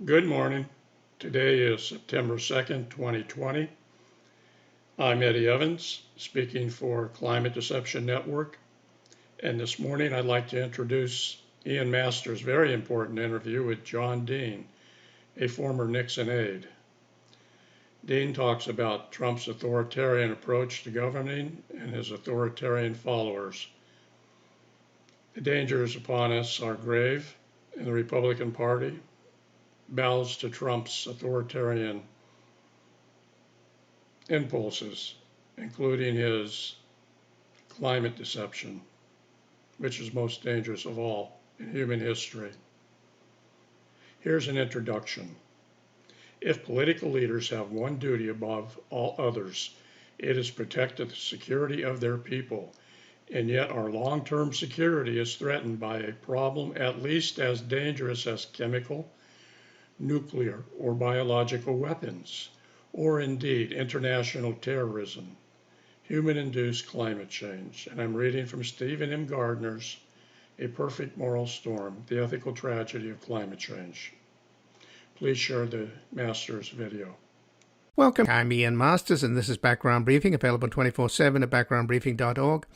Good morning. Today is September 2nd, 2020. I'm Eddie Evans, speaking for Climate Deception Network. And this morning I'd like to introduce Ian Masters' very important interview with John Dean, a former Nixon aide. Dean talks about Trump's authoritarian approach to governing and his authoritarian followers. The dangers upon us are grave, and the Republican Party bows to Trump's authoritarian impulses, including his climate deception, which is most dangerous of all in human history. Here's an introduction. If political leaders have one duty above all others, it is protect the security of their people, and yet our long-term security is threatened by a problem at least as dangerous as chemical, nuclear, or biological weapons, or indeed international terrorism, human-induced climate change. And I'm reading from Stephen M. Gardner's A Perfect Moral Storm, The Ethical Tragedy of Climate Change. Please share the Masters video. Welcome. I'm Ian Masters, and this is Background Briefing, available 24/7 at backgroundbriefing.org.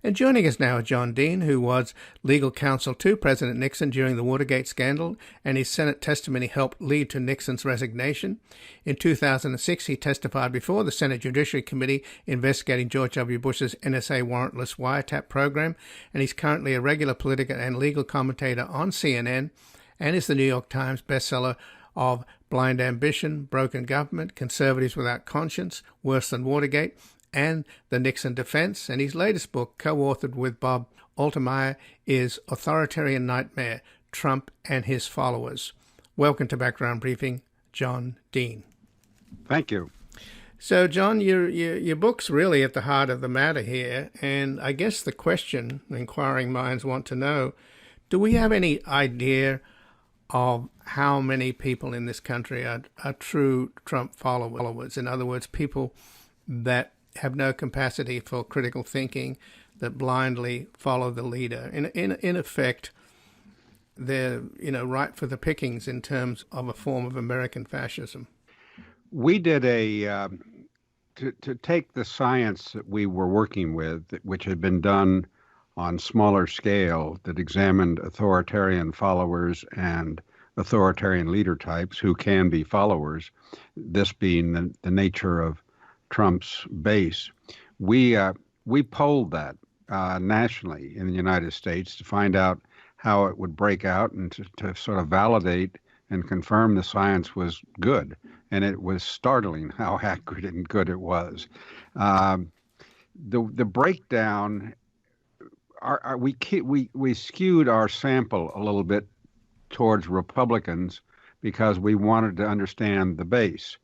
And joining us now is John Dean, who was legal counsel to President Nixon during the Watergate scandal, and his Senate testimony helped lead to Nixon's resignation. In 2006, he testified before the Senate Judiciary Committee investigating George W. Bush's NSA warrantless wiretap program, and he's currently a regular political and legal commentator on CNN, and is the New York Times bestseller of Blind Ambition, Broken Government, Conservatives Without Conscience, Worse Than Watergate, and The Nixon Defense. And his latest book, co-authored with Bob Altermeyer, is Authoritarian Nightmare, Trump and His Followers. Welcome to Background Briefing, John Dean. Thank you. So, John, your book's really at the heart of the matter here, and I guess the question inquiring minds want to know, do we have any idea of how many people in this country are true Trump followers? In other words, people that have no capacity for critical thinking, that blindly follow the leader. In effect, they're ripe for the pickings in terms of a form of American fascism. We did to take the science that we were working with, which had been done on smaller scale, that examined authoritarian followers and authoritarian leader types who can be followers, this being the nature of Trump's base. We polled that nationally in the United States to find out how it would break out and to sort of validate and confirm the science was good. And it was startling how accurate and good it was. The breakdown, we skewed our sample a little bit towards Republicans because we wanted to understand the base.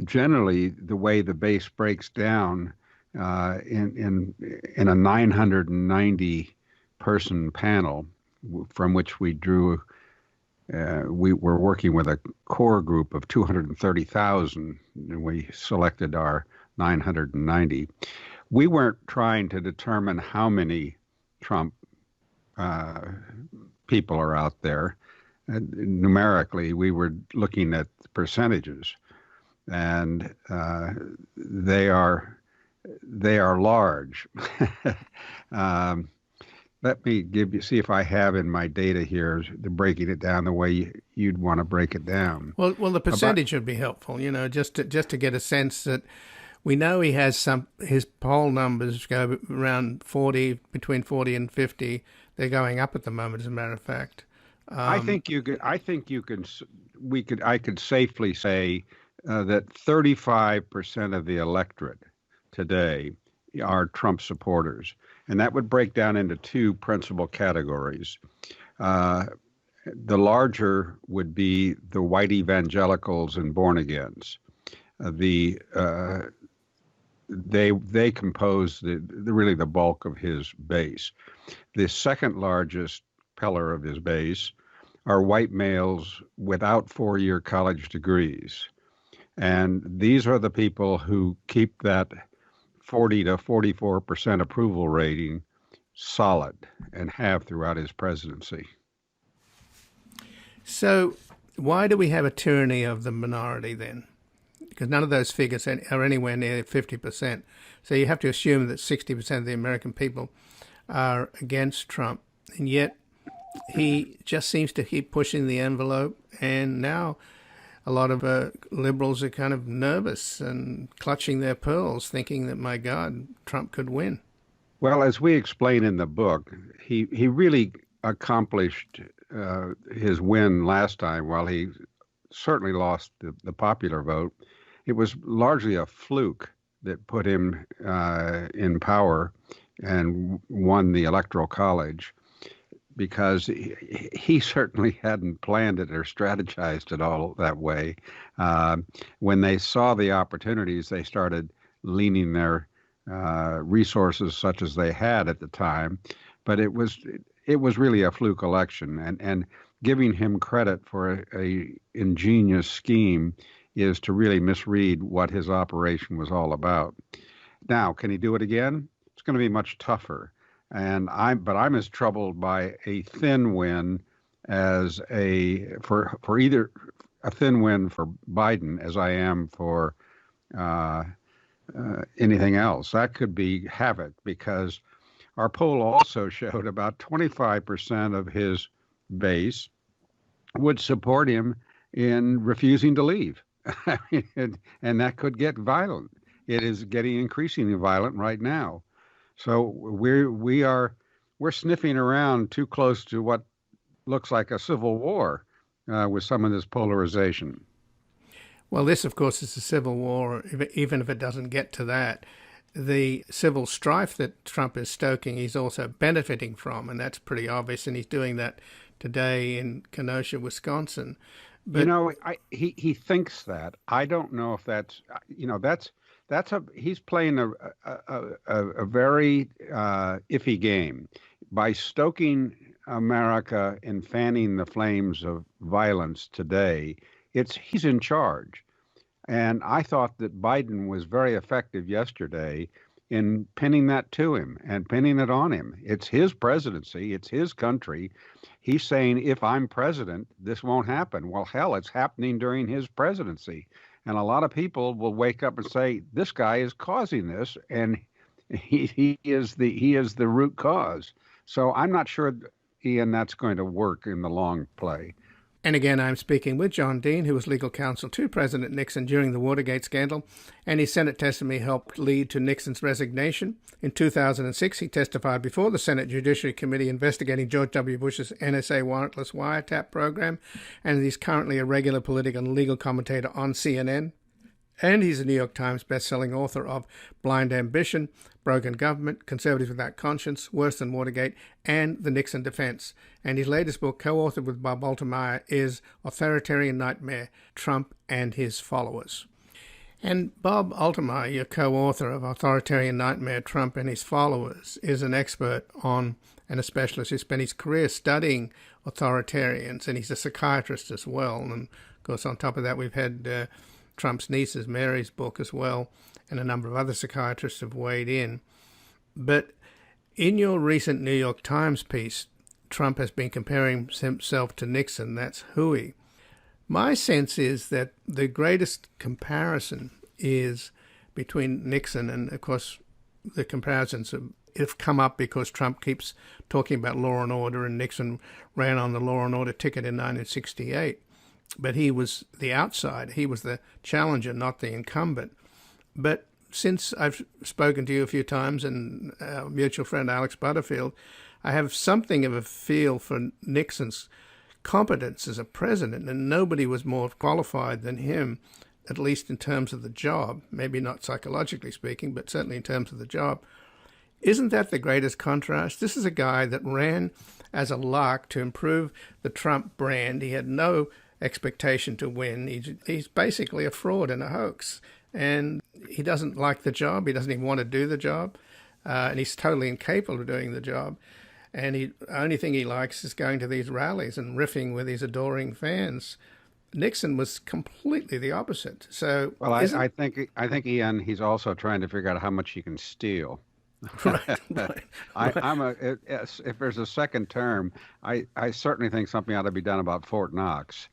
Generally, the way the base breaks down in a 990 person panel from which we drew, we were working with a core group of 230,000, and we selected our 990. We weren't trying to determine how many Trump people are out there. Numerically, we were looking at percentages. And they are large. Let me see if I have in my data here the breaking it down the way you'd want to break it down. Well, the percentage would be helpful. Just to get a sense that we know he has his poll numbers go around 40, between 40 and 50. They're going up at the moment, as a matter of fact. I could safely say that 35% of the electorate today are Trump supporters. And that would break down into two principal categories. The larger would be the white evangelicals and born-agains. They compose really the bulk of his base. The second largest pillar of his base are white males without four-year college degrees. And these are the people who keep that 40 to 44% approval rating solid and have throughout his presidency. So why do we have a tyranny of the minority then? Because none of those figures are anywhere near 50%. So you have to assume that 60% of the American people are against Trump. And yet he just seems to keep pushing the envelope. And now a lot of liberals are kind of nervous and clutching their pearls, thinking that, my God, Trump could win. Well, as we explain in the book, he really accomplished his win last time. While he certainly lost the popular vote, it was largely a fluke that put him in power and won the Electoral College, because he certainly hadn't planned it or strategized it all that way. When they saw the opportunities, they started leaning their resources such as they had at the time. But it was really a fluke election, and giving him credit for a ingenious scheme is to really misread what his operation was all about. Now, can he do it again? It's going to be much tougher. But I'm as troubled by a thin win for either a thin win for Biden as I am for anything else. That could be havoc, because our poll also showed about 25% of his base would support him in refusing to leave. And that could get violent. It is getting increasingly violent right now. So we're sniffing around too close to what looks like a civil war with some of this polarization. Well, this, of course, is a civil war, even if it doesn't get to that. The civil strife that Trump is stoking, he's also benefiting from, and that's pretty obvious, and he's doing that today in Kenosha, Wisconsin. But, he thinks that. I don't know if that's he's playing a very iffy game by stoking America and fanning the flames of violence today. He's in charge. And I thought that Biden was very effective yesterday in pinning that to him and pinning it on him. It's his presidency. It's his country. He's saying, if I'm president, this won't happen. Well, hell, it's happening during his presidency. And a lot of people will wake up and say, this guy is causing this, and he is the root cause. So I'm not sure, Ian, that's going to work in the long play. And again, I'm speaking with John Dean, who was legal counsel to President Nixon during the Watergate scandal, and his Senate testimony helped lead to Nixon's resignation. In 2006, he testified before the Senate Judiciary Committee investigating George W. Bush's NSA warrantless wiretap program, and he's currently a regular political and legal commentator on CNN. And he's a New York Times best-selling author of Blind Ambition, Broken Government, Conservatives Without Conscience, Worse Than Watergate, and The Nixon Defense. And his latest book, co-authored with Bob Altemeyer, is Authoritarian Nightmare, Trump and His Followers. And Bob Altemeyer, your co-author of Authoritarian Nightmare, Trump and His Followers, is an expert on and a specialist who spent his career studying authoritarians, and he's a psychiatrist as well. And, of course, on top of that, we've had Trump's niece's Mary's book as well, and a number of other psychiatrists have weighed in. But in your recent New York Times piece, Trump has been comparing himself to Nixon. That's Hooey. My sense is that the greatest comparison is between Nixon, and of course the comparisons have come up because Trump keeps talking about law and order, and Nixon ran on the law and order ticket in 1968. But he was the outsider. He was the challenger, not the incumbent. But since I've spoken to you a few times, and our mutual friend Alex Butterfield, I have something of a feel for Nixon's competence as a president, and nobody was more qualified than him, at least in terms of the job, maybe not psychologically speaking, but certainly in terms of the job. Isn't that the greatest contrast? This is a guy that ran as a lark to improve the Trump brand. He had no expectation to win. He's basically a fraud and a hoax, and he doesn't like the job. He doesn't even want to do the job, and he's totally incapable of doing the job. And the only thing he likes is going to these rallies and riffing with his adoring fans. Nixon was completely the opposite. So, well, I think Ian, he's also trying to figure out how much he can steal. Right, right, right. If there's a second term, I certainly think something ought to be done about Fort Knox.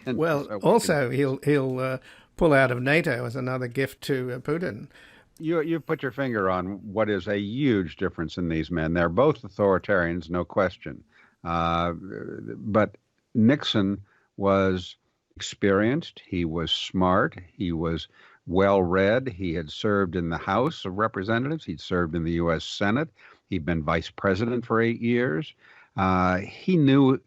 And Well, so we can, also he'll pull out of NATO as another gift to Putin. you put your finger on what is a huge difference in these men. They're both authoritarians, no question. But Nixon was experienced. He was smart. He was well read. He had served in the House of Representatives. He'd served in the U.S. Senate. He'd been vice president for 8 years. He knew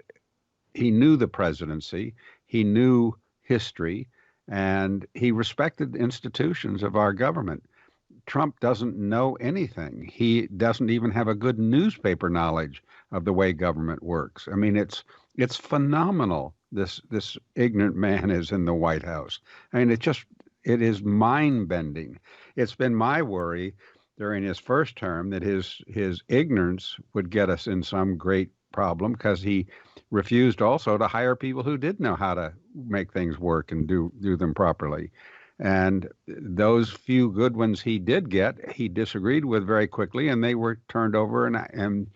the presidency. He knew history, and he respected the institutions of our government. Trump doesn't know anything. He doesn't even have a good newspaper knowledge of the way government works. I mean, it's phenomenal. This ignorant man is in the White House. I mean, it is mind bending. It's been my worry during his first term that his ignorance would get us in some great problem, because he refused also to hire people who did know how to make things work and do them properly. And those few good ones he did get, he disagreed with very quickly, and they were turned over and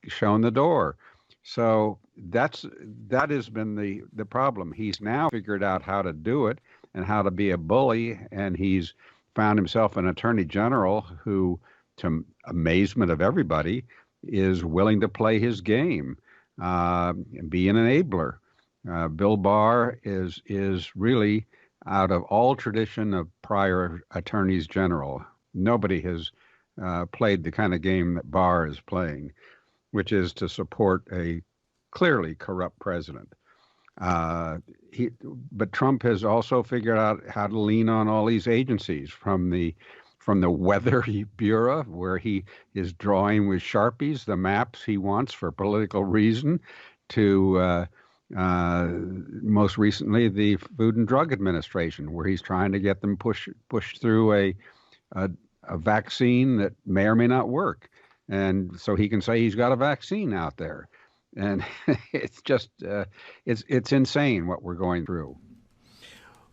shown the door. So that has been the problem. He's now figured out how to do it and how to be a bully, and he's found himself an attorney general who, to amazement of everybody, is willing to play his game, and be an enabler. Bill Barr is really out of all tradition of prior attorneys general. Nobody has played the kind of game that Barr is playing, which is to support a clearly corrupt president. But Trump has also figured out how to lean on all these agencies, from the Weather Bureau, where he is drawing with Sharpies the maps he wants for political reason, to most recently the Food and Drug Administration, where he's trying to get them push through a vaccine that may or may not work, and so he can say he's got a vaccine out there. And it's just it's insane what we're going through.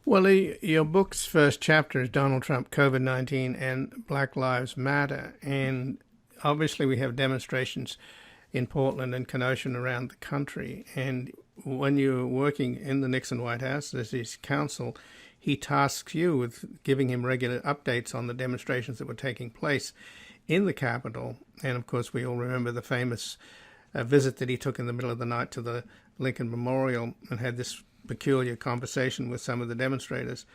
Well, your book's first chapter is Donald Trump, COVID-19, and Black Lives Matter. And obviously we have demonstrations in Portland and Kenosha and around the country. And when you're working in the Nixon White House as his counsel, he tasks you with giving him regular updates on the demonstrations that were taking place in the Capitol. And of course, we all remember the famous visit that he took in the middle of the night to the Lincoln Memorial and had this peculiar conversation with some of the demonstrators.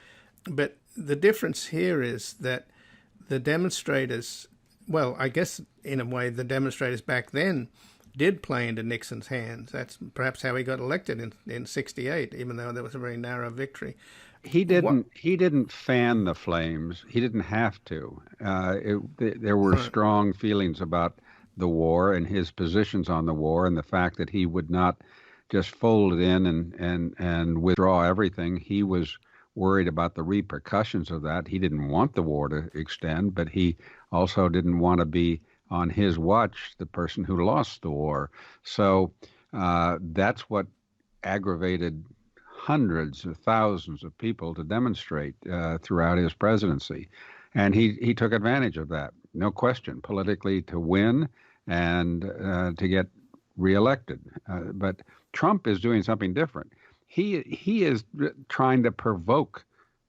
But the difference here is that the demonstrators, well, I guess in a way the demonstrators back then did play into Nixon's hands. That's perhaps how he got elected in 68, even though there was a very narrow victory. He didn't fan the flames. He didn't have to. There were strong feelings about the war and his positions on the war, and the fact that he would not just fold it in and withdraw everything. He was worried about the repercussions of that. He didn't want the war to extend, but he also didn't want to be on his watch the person who lost the war. So that's what aggravated hundreds of thousands of people to demonstrate throughout his presidency. And he took advantage of that, no question, politically, to win and to get reelected. But Trump is doing something different. He is trying to provoke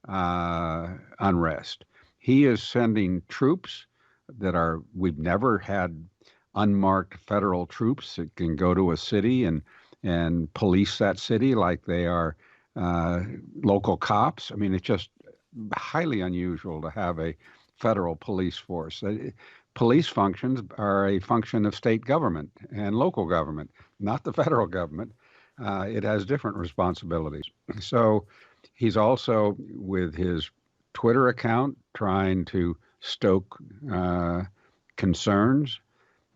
unrest. He is sending troops we've never had unmarked federal troops that can go to a city and police that city like they are local cops. I mean, it's just highly unusual to have a federal police force. Police functions are a function of state government and local government, not the federal government. It has different responsibilities. So he's also, with his Twitter account, trying to stoke concerns.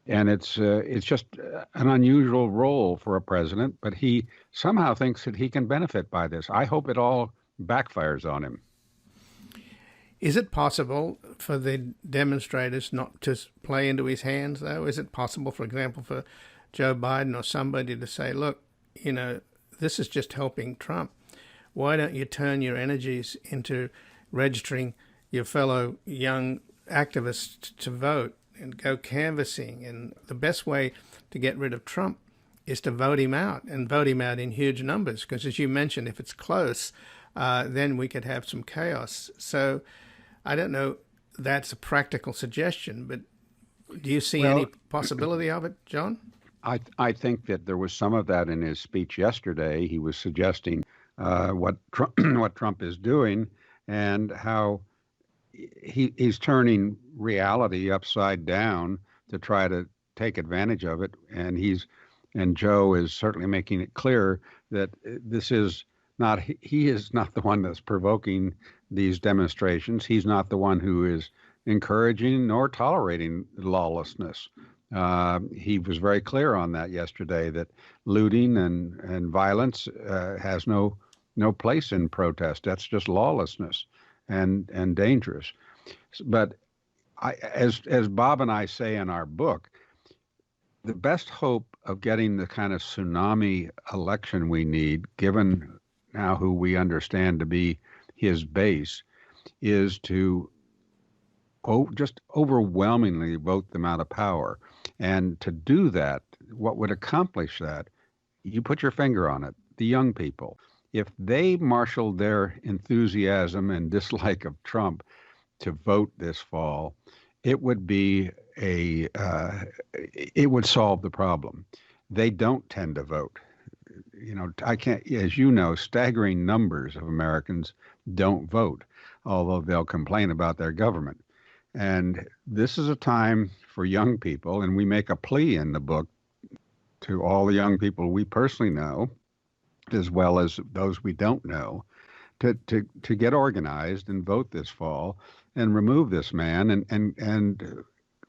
And it's just an unusual role for a president, but he somehow thinks that he can benefit by this. I hope it all backfires on him. Is it possible for the demonstrators not to play into his hands, though? Is it possible, for example, for Joe Biden or somebody to say, look, this is just helping Trump. Why don't you turn your energies into registering your fellow young activists to vote and go canvassing. And the best way to get rid of Trump is to vote him out, and vote him out in huge numbers. Because as you mentioned, if it's close, then we could have some chaos. So I don't know, that's a practical suggestion, but do you see any possibility of it, John? I think that there was some of that in his speech yesterday. He was suggesting what Trump is doing and how he's turning reality upside down to try to take advantage of it. And Joe is certainly making it clear that he is not the one that's provoking these demonstrations. He's not the one who is encouraging nor tolerating lawlessness. He was very clear on that yesterday, that looting and violence has no place in protest. That's just lawlessness and dangerous. But as Bob and I say in our book, the best hope of getting the kind of tsunami election we need, given now who we understand to be his base, is to just overwhelmingly vote them out of power. And to do that, what would accomplish that, you put your finger on it, the young people. If they marshaled their enthusiasm and dislike of Trump to vote this fall, it would be it would solve the problem. They don't tend to vote. I can't, as you know, staggering numbers of Americans don't vote, although they'll complain about their government. And this is a time for young people, and we make a plea in the book to all the young people we personally know, as well as those we don't know, to get organized and vote this fall and remove this man and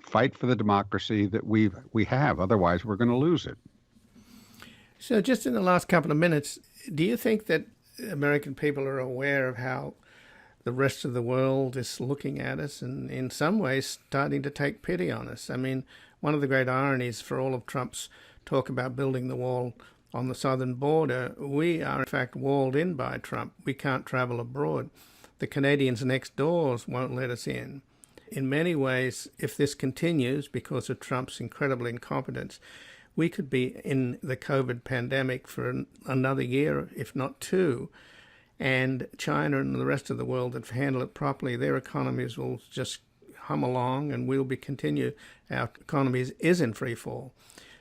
fight for the democracy that we have. Otherwise, we're going to lose it. So just in the last couple of minutes, do you think that American people are aware of how the rest of the world is looking at us and in some ways starting to take pity on us? I mean, one of the great ironies for all of Trump's talk about building the wall on the southern border, we are in fact walled in by Trump. We can't travel abroad. The Canadians next door won't let us in. In many ways, if this continues because of Trump's incredible incompetence, we could be in the COVID pandemic for another year, if not two. And China and the rest of the world that handle it properly, their economies will just hum along, and we'll continue. Our economy is in free fall.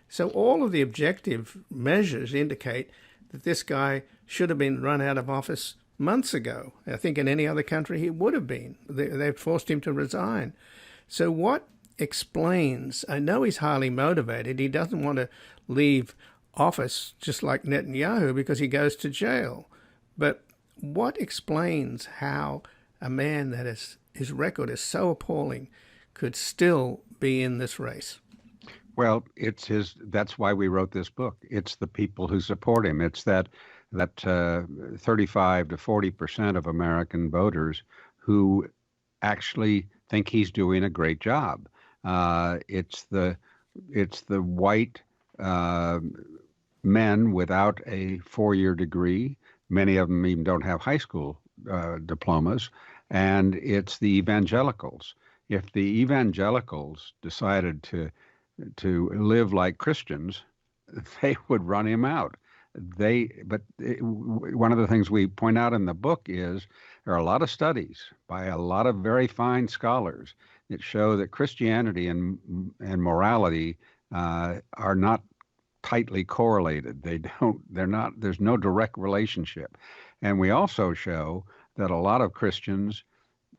So all of the objective measures indicate that this guy should have been run out of office months ago. I think in any other country he would have been. They've forced him to resign. So what explains, I know he's highly motivated. He doesn't want to leave office just like Netanyahu because he goes to jail. But what explains how a man that his record is so appalling could still be in this race? Well, that's why we wrote this book. It's the people who support him. It's that 35 to 40% of American voters who actually think he's doing a great job. It's the white men without a 4-year degree. Many of them even don't have high school diplomas. And it's the evangelicals. If the evangelicals decided to live like Christians, they would run him out. One of the things we point out in the book is there are a lot of studies by a lot of very fine scholars that show that Christianity and morality are not tightly correlated. There's no direct relationship. And we also show that a lot of Christians,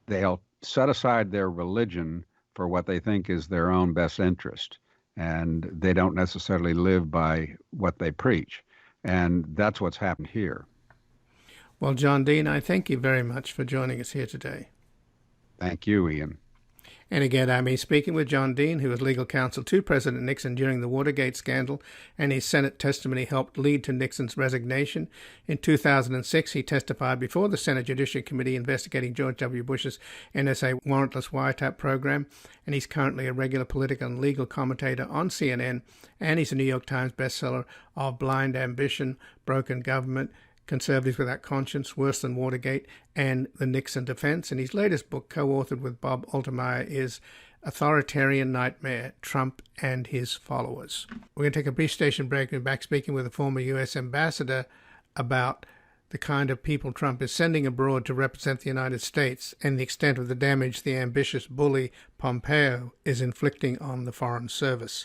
they'll set aside their religion for what they think is their own best interest. And they don't necessarily live by what they preach. And that's what's happened here. Well, John Dean, I thank you very much for joining us here today. Thank you, Ian. And again, I'm speaking with John Dean, who was legal counsel to President Nixon during the Watergate scandal, and his Senate testimony helped lead to Nixon's resignation. In 2006, he testified before the Senate Judiciary Committee investigating George W. Bush's NSA warrantless wiretap program, and he's currently a regular political and legal commentator on CNN, and he's a New York Times bestseller of Blind Ambition, Broken Government, Conservatives Without Conscience, Worse Than Watergate, and The Nixon Defense. And his latest book, co-authored with Bob Altermeyer, is Authoritarian Nightmare, Trump and His Followers. We're going to take a brief station break and be back speaking with a former U.S. ambassador about the kind of people Trump is sending abroad to represent the United States and the extent of the damage the ambitious bully Pompeo is inflicting on the Foreign Service.